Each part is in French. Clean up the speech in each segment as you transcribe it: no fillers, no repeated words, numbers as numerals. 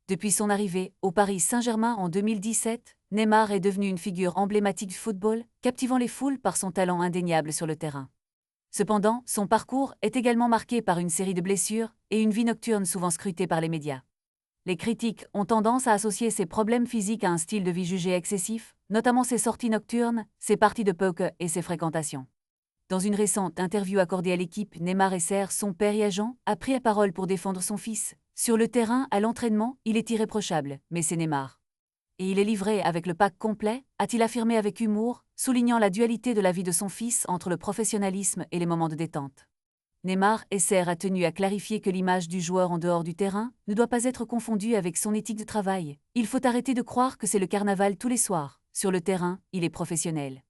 Depuis son arrivée au Paris Saint-Germain en 2017, Neymar est devenu une figure emblématique du football, captivant les foules par son talent indéniable sur le terrain. Cependant, son parcours est également marqué par une série de blessures et une vie nocturne souvent scrutée par les médias. Les critiques ont tendance à associer ses problèmes physiques à un style de vie jugé excessif, notamment ses sorties nocturnes, ses parties de poker et ses fréquentations. Dans une récente interview accordée à l'équipe, Neymar Esser, son père et agent, a pris la parole pour défendre son fils. Sur le terrain, à l'entraînement, il est irréprochable, mais c'est Neymar. Et il est livré avec le pack complet, a-t-il affirmé avec humour, soulignant la dualité de la vie de son fils entre le professionnalisme et les moments de détente. Neymar Esser a tenu à clarifier que l'image du joueur en dehors du terrain ne doit pas être confondue avec son éthique de travail. Il faut arrêter de croire que c'est le carnaval tous les soirs. Sur le terrain, il est professionnel.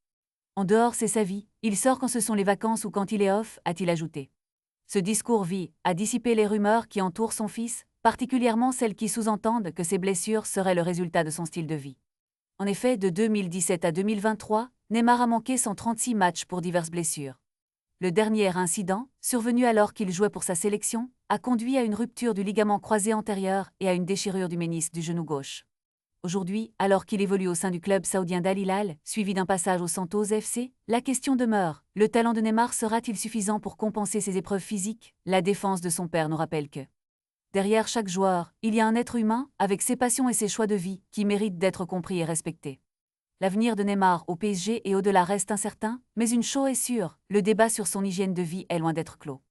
En dehors, c'est sa vie, il sort quand ce sont les vacances ou quand il est off, a-t-il ajouté. Ce discours vise à dissiper les rumeurs qui entourent son fils, particulièrement celles qui sous-entendent que ses blessures seraient le résultat de son style de vie. En effet, de 2017 à 2023, Neymar a manqué 136 matchs pour diverses blessures. Le dernier incident, survenu alors qu'il jouait pour sa sélection, a conduit à une rupture du ligament croisé antérieur et à une déchirure du ménisque du genou gauche. Aujourd'hui, alors qu'il évolue au sein du club saoudien d'Al Hilal, suivi d'un passage au Santos FC, la question demeure, le talent de Neymar sera-t-il suffisant pour compenser ses épreuves physiques? La défense de son père nous rappelle que derrière chaque joueur, il y a un être humain, avec ses passions et ses choix de vie, qui méritent d'être compris et respectés. L'avenir de Neymar au PSG et au-delà reste incertain, mais une chose est sûre, le débat sur son hygiène de vie est loin d'être clos.